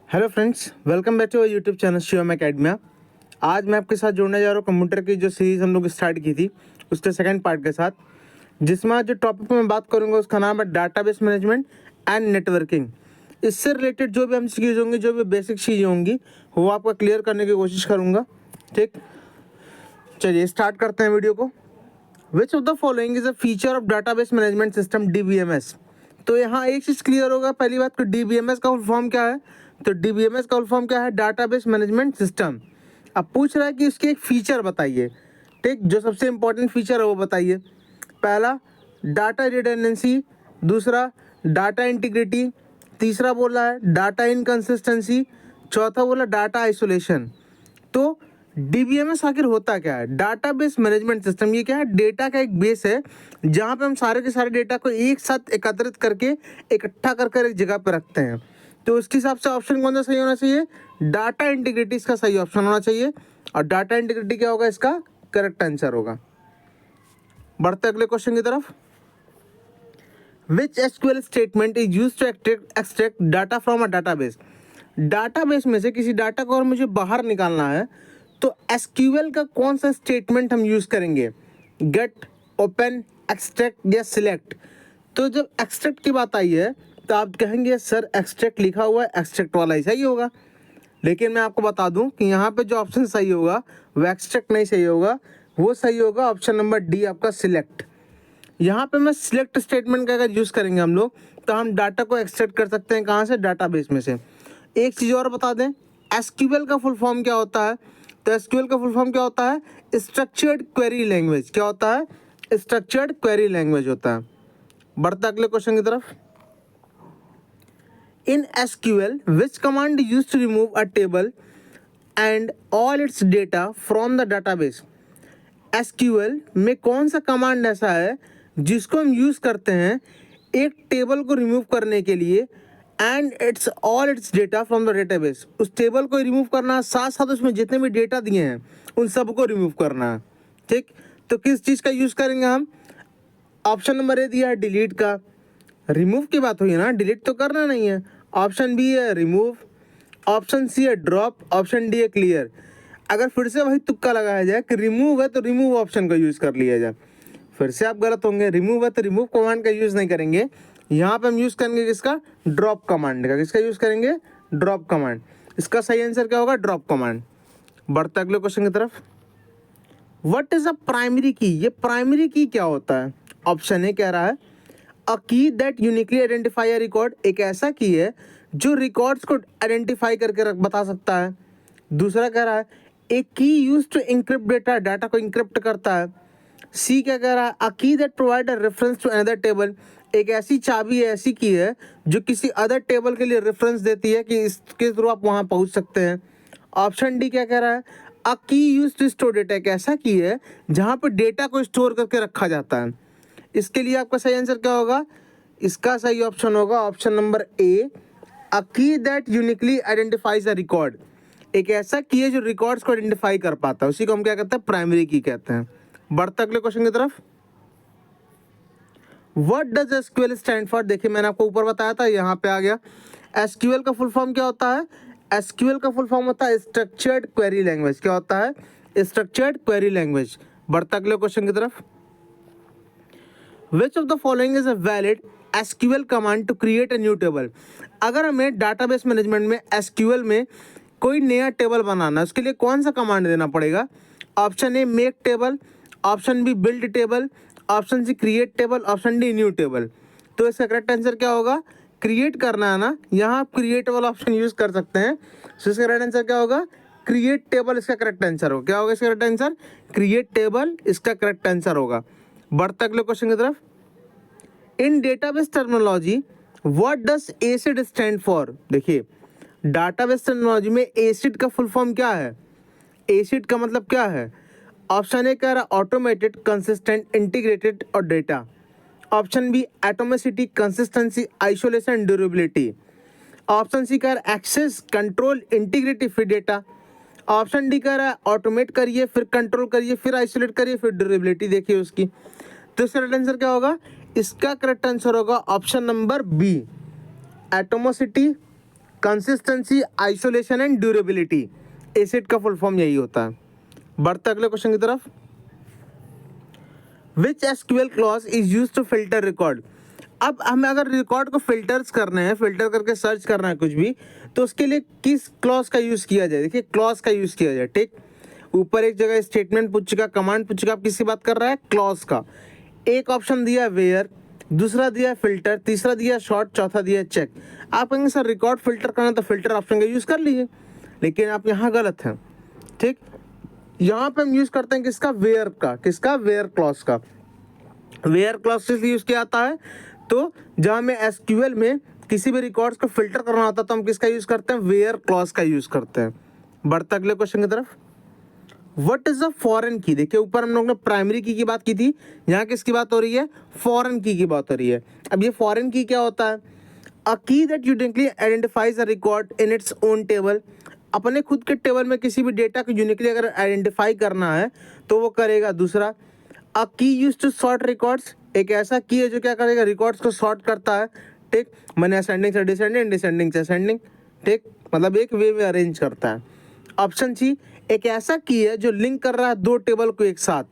Hello friends, welcome back to our YouTube channel Shivam Academia. आज मैं आपके साथ जोड़ने जा रहा हूँ कंप्यूटर की जो सीरीज़ हम लोग स्टार्ट की थी उसके सेकंड पार्ट के साथ, जिसमें आज जो टॉपिक मैं बात करूँगा उसका नाम है डाटाबेस मैनेजमेंट एंड नेटवर्किंग। इससे रिलेटेड जो भी हम चीज़ होंगी, जो भी बेसिक चीज़ें होंगी, वो आपको क्लियर करने की कोशिश करूँगा। ठीक, चलिए स्टार्ट करते हैं वीडियो को। विच of the following is a feature of database management system DBMS। तो यहाँ एक चीज़ क्लियर होगा, पहली बात कि DBMS का फुल फॉर्म क्या है। तो DBMS का फुल फॉर्म क्या है? Database management system. अब पूछ रहा है कि उसके एक फीचर बताइए। ठीक, जो सबसे इंपॉर्टेंट फीचर है वो बताइए। पहला डाटा रिडंडेंसी, दूसरा डाटा इंटीग्रिटी, तीसरा बोला है डाटा इनकंसिस्टेंसी, चौथा बोला डाटा आइसोलेशन। तो DBMS आखिर होता क्या है? Database management system. ये क्या है? डेटा का एक बेस है जहाँ पे हम सारे के सारे डेटा को एक साथ एकत्रित करके इकट्ठा कर एक जगह पे रखते हैं। तो उसके हिसाब से ऑप्शन कौन सा सही होना चाहिए? डाटा इंटीग्रिटी इसका सही ऑप्शन होना चाहिए। और डाटा इंटीग्रिटी क्या होगा? इसका करेक्ट आंसर होगा। बढ़ते अगले क्वेश्चन की तरफ। Which SQL statement is use to extract data from a database. Database में से किसी डाटा को और मुझे बाहर निकालना है तो SQL का कौन सा स्टेटमेंट हम यूज़ करेंगे? गेट, ओपन, एक्सट्रैक्ट या सिलेक्ट। तो जब एक्सट्रैक्ट की बात आई है तो आप कहेंगे सर एक्सट्रैक्ट लिखा हुआ है, एक्सट्रैक्ट वाला ही सही होगा। लेकिन मैं आपको बता दूं कि यहाँ पे जो ऑप्शन सही होगा वो एक्सट्रैक्ट नहीं सही होगा, वो सही होगा ऑप्शन नंबर डी आपका सिलेक्ट। यहाँ पे मैं सिलेक्ट स्टेटमेंट का अगर यूज़ करेंगे हम लोग तो हम डाटा को एक्सट्रैक्ट कर सकते हैं। कहाँ से? डाटाबेस में से। एक चीज़ और बता दें, SQL का फुल फॉर्म क्या होता है? तो SQL का फुल फॉर्म क्या होता है? Structured query language. क्या होता है? स्ट्रक्चर्ड क्वेरी लैंग्वेज होता है। बढ़ता अगले क्वेश्चन की तरफ। In SQL which command use to remove a table and all its data from the database. SQL में कौन सा कमांड ऐसा है जिसको हम यूज़ करते हैं एक टेबल को रिमूव करने के लिए and it's all its data from the database. उस टेबल को रिमूव करना, साथ साथ उसमें जितने भी डेटा दिए हैं उन सबको रिमूव करना है। ठीक, तो किस चीज़ का यूज़ करेंगे हम? ऑप्शन नंबर ए दिया है डिलीट का। रिमूव की बात हुई है ना, डिलीट तो करना नहीं है। ऑप्शन बी है रिमूव, ऑप्शन सी है ड्रॉप, ऑप्शन डी है क्लियर। अगर फिर से वही तुक्का लगाया जाए कि रिमूव है तो रिमूव ऑप्शन का यूज़ कर लिया जाए, फिर से आप गलत होंगे। रिमूव है तो रिमूव कमांड का यूज़ नहीं करेंगे, यहाँ पे हम यूज़ करेंगे किसका? ड्रॉप कमांड का। किसका यूज़ करेंगे? Drop command. इसका सही आंसर क्या होगा? Drop command. बढ़ते अगले क्वेश्चन की तरफ। व्हाट इज अ प्राइमरी की? ये प्राइमरी की क्या होता है? ऑप्शन ए कह रहा है a key that uniquely identify a record. एक ऐसा की है जो रिकॉर्ड्स को आइडेंटिफाई करके बता सकता है। दूसरा कह रहा है एक key use to encrypt data, data को इंक्रिप्ट करता है। सी क्या कह रहा है? A key that provide a reference to another table. एक ऐसी चाबी है, ऐसी की है जो किसी अदर टेबल के लिए रेफरेंस देती है कि इसके थ्रू आप वहाँ पहुँच सकते हैं। ऑप्शन डी क्या कह रहा है? अ की यूज टू स्टोर डेटा। एक ऐसा की है जहाँ पर डेटा को स्टोर करके रखा जाता है। इसके लिए आपका सही आंसर क्या होगा? इसका सही ऑप्शन होगा option number A, a key that uniquely identifies a record. एक ऐसा की है जो रिकॉर्ड्स को आइडेंटिफाई कर पाता है, उसी को हम क्या कहते हैं? प्राइमरी की कहते हैं। बढ़ते अगले क्वेश्चन की तरफ। What does SQL stand for? देखिए मैंने आपको ऊपर बताया था, यहाँ पे आ गया। SQL का फुल फॉर्म क्या होता है? SQL का फुल फॉर्म होता है स्ट्रक्चर्ड क्वेरी लैंग्वेज। क्या होता है? Structured query language. बढ़ते अगले क्वेश्चन की तरफ। Which of the following is a valid SQL command to create a new table. अगर हमें डाटाबेस मैनेजमेंट में SQL में कोई नया टेबल बनाना है, उसके लिए कौन सा कमांड देना पड़ेगा? Option A make table, option B build table, option C create table, option D new table. तो इसका करेक्ट आंसर क्या होगा? क्रिएट करना है ना, यहाँ आप क्रिएट वाला ऑप्शन यूज़ कर सकते हैं। तो इसका करेक्ट आंसर क्या होगा? क्रिएट टेबल इसका करेक्ट आंसर होगा। क्या होगा इसका करेक्ट आंसर? क्रिएट टेबल इसका करेक्ट आंसर होगा। बढ़ते अगले क्वेश्चन की तरफ। In database terminology what does ACID stand for? देखिए डाटाबेस टर्मिनोलॉजी में एसिड का फुल फॉर्म क्या है? एसिड का मतलब क्या है? ऑप्शन ए कह रहा ऑटोमेटेड, कंसिस्टेंट, इंटीग्रेटेड और data. Option B atomicity, consistency, isolation, durability. Option C कह रहा एक्सेस, कंट्रोल, इंटीग्रिटी फिर डेटा। ऑप्शन डी कह रहा है ऑटोमेट करिए फिर कंट्रोल करिए फिर आइसोलेट करिए फिर ड्यूरेबिलिटी देखिए उसकी। तो इसका करेक्ट आंसर क्या होगा? इसका करेक्ट आंसर होगा option number B, atomicity, consistency, isolation and durability, ACID का फुल फॉर्म यही होता है। बढ़ते अगले क्वेश्चन की तरफ। Which SQL clause is use to filter record. अब हमें अगर रिकॉर्ड को फिल्टर्स करने हैं, फिल्टर करके सर्च करना है कुछ भी, तो उसके लिए किस क्लॉज का यूज किया जाए। देखिए क्लॉज का यूज किया जाए, ठीक। ऊपर एक जगह स्टेटमेंट पूछ चुका, कमांड पूछ चुका, आप किसकी बात कर रहा है, क्लॉज का। एक ऑप्शन दिया वेयर, दूसरा दिया फिल्टर, तीसरा दिया शॉर्ट, चौथा दिया चेक। आप कहेंगे सर रिकॉर्ड फिल्टर करना तो फिल्टर ऑप्शन का यूज कर लीजिए, लेकिन आप यहाँ गलत हैं, ठीक। यहाँ पे हम यूज करते हैं किसका, वेयर का। किसका, वेयर क्लॉज का। वेयर क्लॉज से यूज किया जाता है तो जहाँ में एसक्यूएल में किसी भी रिकॉर्ड्स को फिल्टर करना होता है तो हम किसका यूज करते हैं, वेयर क्लॉज का यूज करते हैं। बढ़ते अगले क्वेश्चन की तरफ। व्हाट इज अ फॉरेन की। देखिए ऊपर हम लोग ने प्राइमरी की बात की थी, यहाँ किसकी बात हो रही है, फॉरेन की बात हो रही है। अब ये फॉरेन की क्या होता है, a key that uniquely identifies a record in its own table. अपने खुद के टेबल में किसी भी डेटा को यूनिकली अगर आइडेंटिफाई करना है तो वो करेगा। दूसरा, अ की यूज टू सॉर्ट रिकॉर्ड्स, एक ऐसा की है जो क्या करेगा, रिकॉर्ड्स को सॉर्ट करता है, ठीक। मैंने असेंडिंग से डिसेंडिंग, डिसेंडिंग से असेंडिंग, ठीक, मतलब एक वे में अरेंज करता है। ऑप्शन सी, एक ऐसा की है जो लिंक कर रहा है दो टेबल को एक साथ।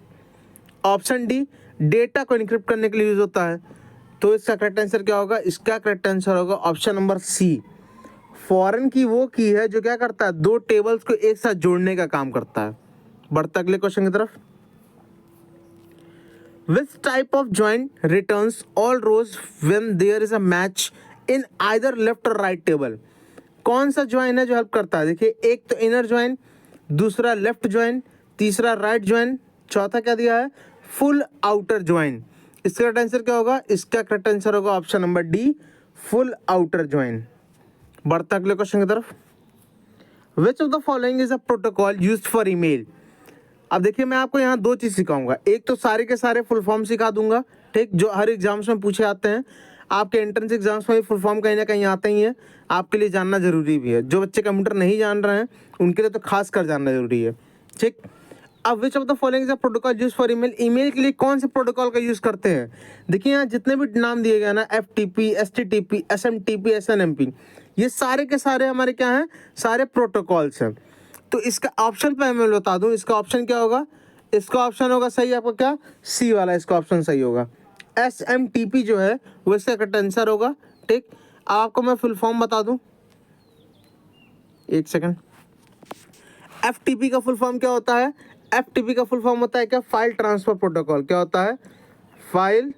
ऑप्शन डी, डेटा को इनक्रिप्ट करने के लिए यूज होता है। तो इसका करेक्ट आंसर क्या होगा, इसका करेक्ट आंसर होगा ऑप्शन नंबर सी। फॉरेन की वो की है जो क्या करता है, दो टेबल्स को एक साथ जोड़ने का काम करता है। बढ़ता अगले क्वेश्चन की तरफ। Which type of join returns all rows when there is a match in either left or right table? कौन सा ज्वाइन है जो हेल्प करता है। देखिए एक तो इनर ज्वाइन, दूसरा लेफ्ट ज्वाइन, तीसरा राइट ज्वाइन, चौथा क्या दिया है, फुल आउटर ज्वाइन। इसका करेक्ट आंसर क्या होगा, इसका करेक्ट आंसर होगा option number D, full outer join. बढ़ता अगले क्वेश्चन की तरफ। Which of the following is a protocol used for email. अब देखिए मैं आपको यहाँ दो चीज़ सिखाऊंगा, एक तो सारे के सारे फुल फॉर्म सिखा दूंगा, ठीक, जो हर एग्जाम्स में पूछे आते हैं। आपके एंट्रेंस एग्जाम्स में फुल फॉर्म कहीं ना कहीं आते ही है, आपके लिए जानना जरूरी भी है। जो बच्चे कंप्यूटर नहीं जान रहे हैं उनके लिए तो खास कर जानना जरूरी है, ठीक। अब विच of the following is a protocol use for email. Email के लिए कौन से प्रोटोकॉल का यूज करते हैं। देखिए यहाँ जितने भी नाम दिए गए ना, FTP, STTP, SMTP, SNMP, ये सारे के सारे हमारे क्या हैं, सारे प्रोटोकॉल्स हैं। तो इसका ऑप्शन पे मैं बता दूं, इसका ऑप्शन क्या होगा, इसका ऑप्शन होगा सही आपका क्या, सी वाला, इसका ऑप्शन सही होगा। SMTP जो है वो इसका करेक्ट आंसर होगा, ठीक। आपको मैं फुल फॉर्म बता दूं, एक सेकंड। FTP का फुल फॉर्म क्या होता है, FTP का फुल फॉर्म होता है क्या, फाइल ट्रांसफर प्रोटोकॉल। क्या होता है, फाइल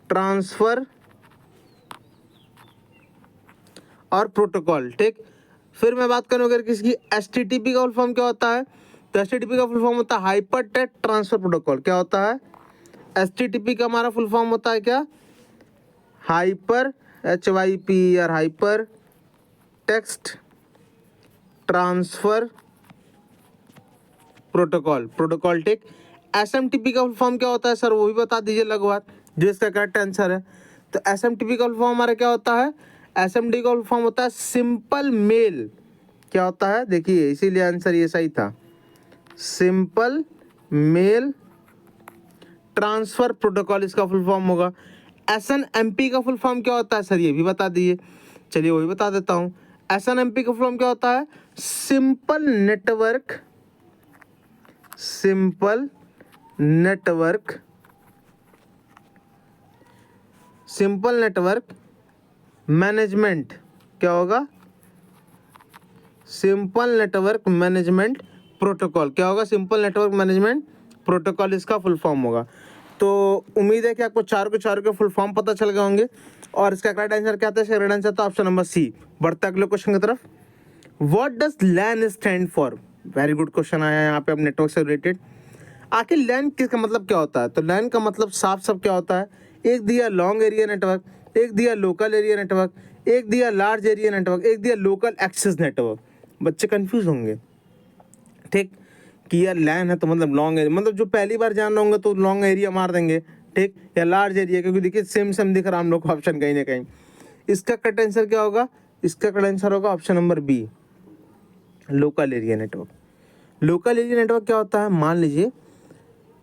ट्रांसफर और प्रोटोकॉल, ठीक। फिर मैं बात करूँ अगर किसकी, STTP का फुल फॉर्म क्या होता है, तो STTP का फुल फॉर्म होता है हाइपर टेक्स्ट ट्रांसफर प्रोटोकॉल। क्या होता है, STTP का हमारा फुल फॉर्म होता है क्या, hyper, HYPER, hyper text transfer protocol, ठीक। SMTP का फुल फॉर्म क्या होता है सर, वो भी बता दीजिए लगभग, जो इसका करेक्ट आंसर है। तो SMTP का फुल फॉर्म हमारा क्या होता है, SMD का फुल फॉर्म होता है सिंपल मेल। क्या होता है, देखिए इसीलिए आंसर ये सही था, सिंपल मेल ट्रांसफर प्रोटोकॉल इसका फुल फॉर्म होगा। SNMP का फुल फॉर्म क्या होता है सर, ये भी बता दीजिए। चलिए वो भी बता देता हूँ। SNMP का फुल फॉर्म क्या होता है, सिंपल नेटवर्क मैनेजमेंट। क्या होगा, सिंपल नेटवर्क मैनेजमेंट प्रोटोकॉल। क्या होगा, सिंपल नेटवर्क मैनेजमेंट प्रोटोकॉल इसका फुल फॉर्म होगा। तो उम्मीद है कि आपको चारों के फुल फॉर्म पता चल गए होंगे। और इसका करेक्ट आंसर क्या था, इसका करेक्ट आंसर था ऑप्शन नंबर सी। बढ़ता अगले क्वेश्चन की तरफ। What does LAN stand for. Very good question आया है यहाँ पे अब नेटवर्क से रिलेटेड। आखिर लैन किसका मतलब क्या होता है, तो लैन का मतलब साफ साफ क्या होता है, एक दिया लॉन्ग एरिया नेटवर्क, एक दिया लोकल एरिया नेटवर्क, एक दिया लार्ज एरिया नेटवर्क, एक दिया लोकल एक्सेस नेटवर्क। बच्चे कंफ्यूज होंगे, ठीक, कि यार लैन है तो मतलब लॉन्ग एरिया, मतलब जो पहली बार जान रहे होंगे तो लॉन्ग एरिया मार देंगे, ठीक, या लार्ज एरिया, क्योंकि देखिए सेम दिख रहा हम लोग को ऑप्शन कहीं ना कहीं। इसका करेक्ट आंसर क्या होगा, इसका करेक्ट आंसर होगा option number B, local area network. Local area network क्या होता है, मान लीजिए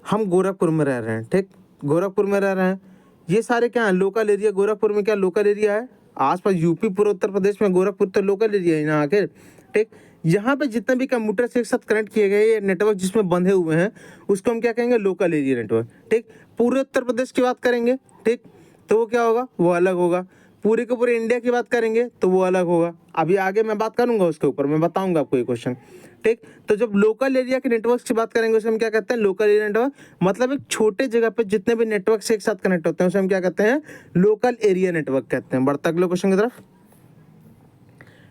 हम गोरखपुर में रह रहे हैं, ठीक, गोरखपुर में रह रहे हैं, ये सारे क्या हैं, लोकल एरिया। गोरखपुर में क्या लोकल एरिया है, आसपास यूपी पूरे उत्तर प्रदेश में गोरखपुर तो लोकल एरिया है ना आखिर, ठीक। यहाँ पे जितने भी कंप्यूटर से एक साथ कनेक्ट किए गए ये नेटवर्क जिसमें बंधे हुए हैं उसको हम क्या कहेंगे, लोकल एरिया नेटवर्क, ठीक। पूरे उत्तर प्रदेश की बात करेंगे, ठीक, तो वो क्या होगा, वो अलग होगा। पूरे के पूरे इंडिया की बात करेंगे तो वो अलग होगा। अभी आगे मैं बात करूंगा उसके ऊपर, मैं बताऊंगा आपको ये क्वेश्चन, ठीक। तो जब लोकल एरिया के नेटवर्क की बात करेंगे उसे हम क्या कहते हैं, लोकल एरिया नेटवर्क। मतलब एक छोटे जगह पे जितने भी नेटवर्क से एक साथ कनेक्ट होते हैं उसे हम क्या कहते हैं, लोकल एरिया नेटवर्क कहते हैं। बढ़ता अगले क्वेश्चन की तरफ।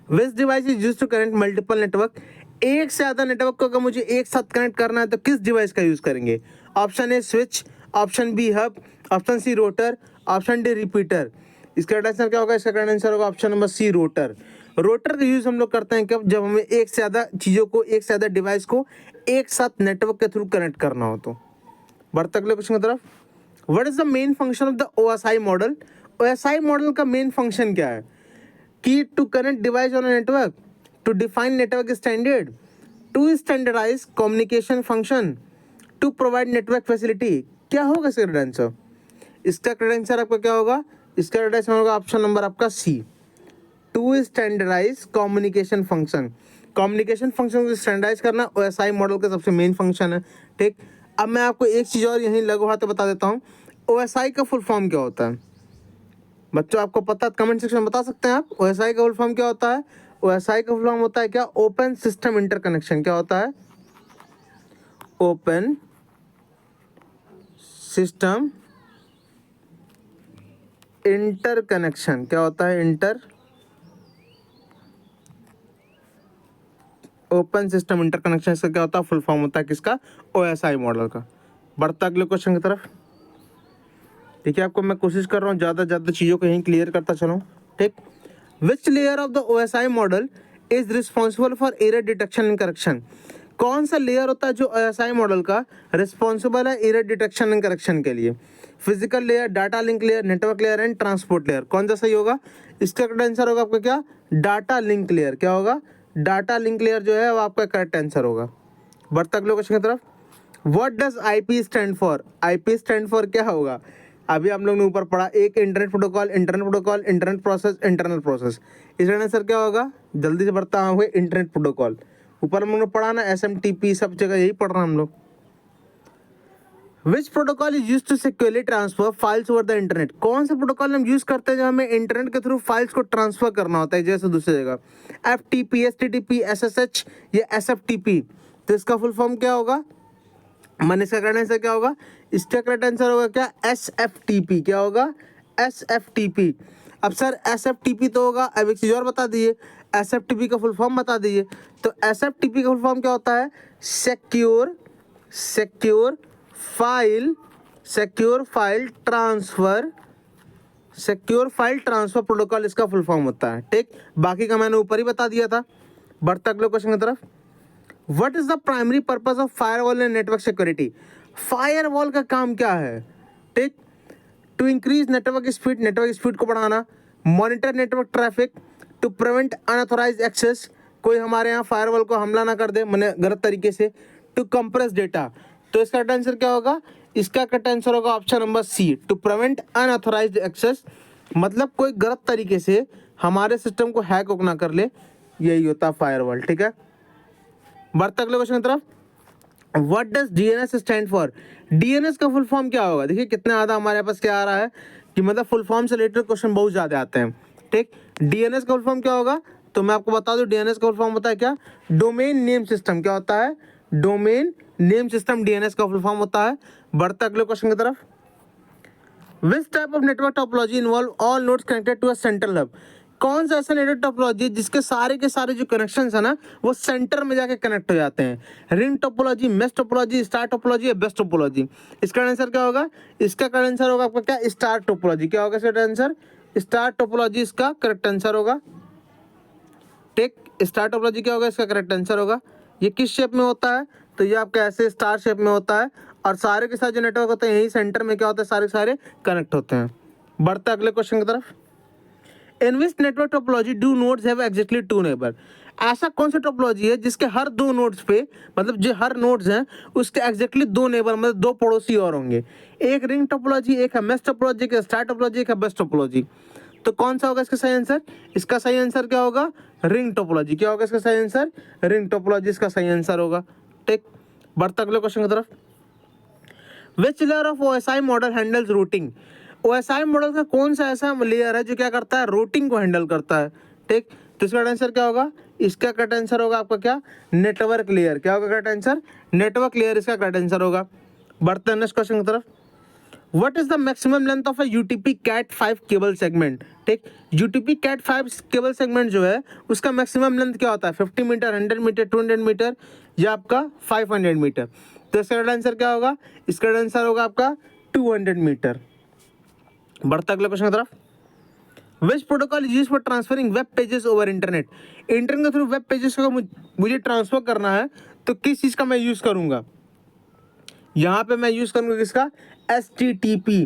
Which device is used to connect multiple network. एक से ज्यादा नेटवर्क को अगर मुझे एक साथ कनेक्ट करना है तो किस डिवाइस का यूज करेंगे। Option A switch, option B hub, option C router, option D repeater. इसका करेक्ट आंसर क्या होगा, इसका करेक्ट आंसर होगा option number C router. Router का यूज हम लोग करते हैं कब, जब हमें एक से ज्यादा चीजों को, एक से ज्यादा डिवाइस को एक साथ नेटवर्क के थ्रू कनेक्ट करना हो तो। बढ़ते अगले क्वेश्चन की तरफ। What is the main function of the OSI model. OSI model का मेन फंक्शन क्या है, कि to connect device on network, to define network standard, to standardise communication function, to provide network facility. क्या होगा इसका correct answer, इसका correct answer आपका क्या होगा, इसका करेक्ट आंसर होगा ऑप्शन नंबर आपका C, to standardise communication function. Communication function को स्टैंडर्डाइज करना ओएसआई मॉडल का सबसे मेन फंक्शन है, ठीक। अब मैं आपको एक चीज़ और यहीं लघु हाथ बता देता हूँ, ओएसआई का फुल फॉर्म क्या होता है। बच्चों आपको पता है, कमेंट सेक्शन में बता सकते हैं आप, ओएसआई का फुल फॉर्म क्या होता है। ओएसआई का फुल फॉर्म होता है क्या, ओपन सिस्टम इंटरकनेक्शन। क्या होता है, ओपन सिस्टम इंटरकनेक्शन। क्या होता है, ओपन सिस्टम इंटरकनेक्शन। इसका क्या होता है, फुल फॉर्म होता है किसका, ओएसआई मॉडल का। बढ़ता अगले क्वेश्चन की तरफ। देखिए आपको मैं कोशिश कर रहा हूँ ज़्यादा ज़्यादा चीज़ों को यहीं क्लियर करता चलूँ, ठीक। Which layer of the OSI model is responsible for error detection and correction. कौन सा लेयर होता है जो ओएसआई मॉडल का रिस्पॉन्सिबल है एरर डिटेक्शन एंड करेक्शन के लिए। Physical layer, data link layer, network layer and transport layer. कौन सा सही होगा, इसका करेक्ट आंसर होगा आपका क्या, डाटा लिंक लेयर। क्या होगा, डाटा लिंक लेयर जो है वो आपका करेक्ट आंसर होगा। बढ़ता अगले क्वेश्चन की तरफ। What does IP stand for. IP stand for क्या होगा, अभी हम लोग ने ऊपर पढ़ा, एक internet protocol, internet process, internal process. इसका आंसर क्या होगा, जल्दी से बढ़ता हुए इंटरनेट प्रोटोकॉल। ऊपर हम लोग ने पढ़ा ना एसएमटीपी, सब जगह यही पढ़ रहे हैं हम लोग। Which protocol is use to securely transfer files over the internet. कौन सा प्रोटोकॉल हम यूज करते हैं जब हमें इंटरनेट के थ्रू फाइल्स को ट्रांसफर करना होता है जैसे दूसरी जगह। एफटीपी, एचटीटीपी, एसएसएच या एसएफटीपी। तो इसका फुल फॉर्म क्या होगा, मैंने इसका करेक्ट आंसर क्या होगा, इसका करेक्ट आंसर होगा क्या, एसएफटीपी। क्या होगा, एसएफटीपी। अब सर एसएफटीपी तो होगा, अब एक चीज़ और बता दीजिए, एसएफटीपी का फुल फॉर्म बता दीजिए। तो एसएफटीपी का फुल फॉर्म क्या होता है, सिक्योर फाइल ट्रांसफर प्रोटोकॉल इसका फुल फॉर्म होता है, ठीक। बाकी का मैंने ऊपर ही बता दिया था। बढ़ता अगले क्वेश्चन की तरफ। What is the primary purpose of firewall and network security. Firewall का काम क्या है, ठीक, टू इंक्रीज नेटवर्क स्पीड को बढ़ाना, monitor network traffic, to prevent unauthorised access, कोई हमारे यहाँ फायरवॉल को हमला ना कर दे मैंने गलत तरीके से, टू कंप्रेस डेटा। तो इसका करेक्ट आंसर क्या होगा, इसका करेक्ट आंसर होगा option number C, to prevent unauthorised access. मतलब कोई गलत तरीके से हमारे सिस्टम को हैक ना कर ले, यही होता है फायरवॉल, ठीक है। बढ़ता अगले क्वेश्चन की तरफ। What does DNS stand for. DNS का फुल फॉर्म क्या होगा, देखिए कितना ज़्यादा हमारे पास क्या आ रहा है कि मतलब फुल फॉर्म से रिलेटेड क्वेश्चन बहुत ज़्यादा आते हैं, ठीक। डीएनएस का फुल फॉर्म क्या होगा, तो मैं आपको बता दूं डीएनएस का फुल फॉर्म होता है क्या, डोमेन नेम सिस्टम। क्या होता है, डोमेन नेम सिस्टम डीएनएस का फुल फॉर्म होता है। बढ़ता अगले क्वेश्चन की तरफ। Which type of network topology involve all nodes connected to a central hub. कौन सा ऐसा नेटवर्क टोपोलॉजी जिसके सारे के सारे जो कनेक्शंस है ना वो सेंटर में जाके कनेक्ट हो जाते हैं। Ring topology, mesh topology, star topology या बेस्ट टोपोलॉजी। इसका आंसर क्या होगा, इसका करेक्ट आंसर होगा आपका क्या, स्टार टोपोलॉजी। क्या होगा इसका आंसर, स्टार टोपोलॉजी इसका करेक्ट आंसर होगा, ठीक। स्टार टोपोलॉजी क्या होगा, इसका करेक्ट आंसर होगा। ये किस शेप में होता है, तो ये आपका ऐसे स्टार शेप में होता है और सारे के साथ जो नेटवर्क होते हैं यही सेंटर में क्या होता है, सारे सारे कनेक्ट होते हैं। बढ़ते अगले क्वेश्चन की तरफ। In which network topology do nodes have exactly two neighbour. ऐसा कौन सा टोपोलॉजी है जिसके हर दो नोड्स पे, मतलब जो हर नोड्स हैं उसके एग्जैक्टली दो नेबर, मतलब दो पड़ोसी और होंगे। एक रिंग टोपोलॉजी, एक है मेश टोपोलॉजी, एक स्टार टोपोलॉजी, एक है बेस्ट टोपोलॉजी। तो कौन सा होगा इसका सही आंसर? इसका सही आंसर क्या होगा? Ring topology. क्या होगा इसका सही आंसर? रिंग टोपोलॉजी इसका सही आंसर होगा। ठीक, बढ़ता अगले क्वेश्चन की तरफ। Which layer of OSI model handles routing? OSI model का कौन सा ऐसा लेयर है जो क्या करता है? रूटिंग को हैंडल करता है। ठीक, तो इसका आंसर क्या होगा? इसका करेक्ट आंसर होगा आपका क्या? Network layer. क्या होगा करेक्ट आंसर? नेटवर्क लेयर इसका करेक्ट आंसर होगा। बढ़ते हैं नेक्स्ट क्वेश्चन की तरफ। What is the maximum length of a UTP Cat5 cable segment? ठीक, UTP Cat5 केबल सेगमेंट जो है उसका मैक्सिमम लेंथ क्या होता है? 50 मीटर, 100 मीटर, 200 मीटर या आपका 500 मीटर? तो इसका आंसर क्या होगा? इसका आंसर होगा आपका 200 मीटर। बढ़ता अगले क्वेश्चन की तरफ। विच protocol use for transferring web pages over internet? Internet के थ्रू वेब पेजेस को मुझे ट्रांसफर करना है तो किस चीज़ का मैं यूज़ करूँगा? यहाँ पे मैं यूज़ करूँगा किसका? HTTP।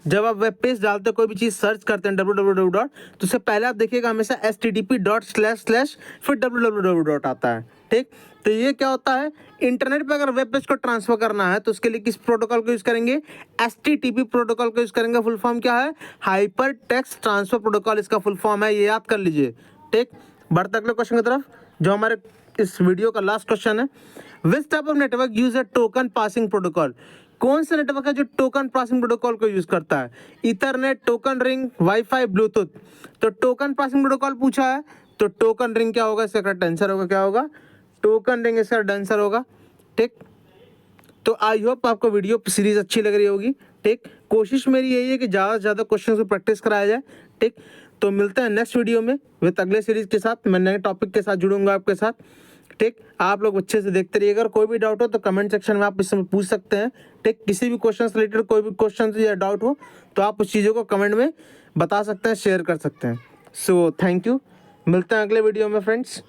जब आप वेब पेज डालते हो, कोई भी चीज़ सर्च करते हैं www. तो उससे पहले आप देखिएगा हमेशा http./ फिर www. आता है। ठीक, तो ये क्या होता है? इंटरनेट पे अगर वेब पेज को ट्रांसफर करना है तो उसके लिए किस प्रोटोकॉल को यूज़ करेंगे? HTTP प्रोटोकॉल को यूज़ करेंगे। फुल फॉर्म क्या है? हाइपर टेक्स्ट ट्रांसफर प्रोटोकॉल इसका फुल फॉर्म है, ये याद कर लीजिए। ठीक, बढ़ते अगले क्वेश्चन की तरफ जो हमारे इस वीडियो का लास्ट क्वेश्चन है। विच type of network use A token passing protocol? कौन सा नेटवर्क है जो टोकन पासिंग प्रोटोकॉल को यूज करता है? Ethernet, token ring, wifi, Bluetooth? तो टोकन पासिंग प्रोटोकॉल पूछा है तो टोकन रिंग क्या होगा? इसका करेक्ट आंसर होगा क्या होगा? टोकन रिंग इसका आंसर होगा। ठीक, तो आई होप आपको वीडियो सीरीज अच्छी लग रही होगी। ठीक, कोशिश मेरी यही है कि ज़्यादा से ज़्यादा क्वेश्चन को प्रैक्टिस कराया जाए। ठीक, तो मिलते हैं नेक्स्ट वीडियो में विद अगले सीरीज के साथ। मैं नए टॉपिक के साथ जुड़ूंगा आपके साथ। ठीक, आप लोग अच्छे से देखते रहिए। अगर कोई भी डाउट हो तो कमेंट सेक्शन में आप इस समय पूछ सकते हैं। ठीक, किसी भी क्वेश्चन से रिलेटेड कोई भी क्वेश्चन या डाउट हो तो आप उस चीज़ों को कमेंट में बता सकते हैं, शेयर कर सकते हैं। सो थैंक यू, मिलते हैं अगले वीडियो में फ्रेंड्स।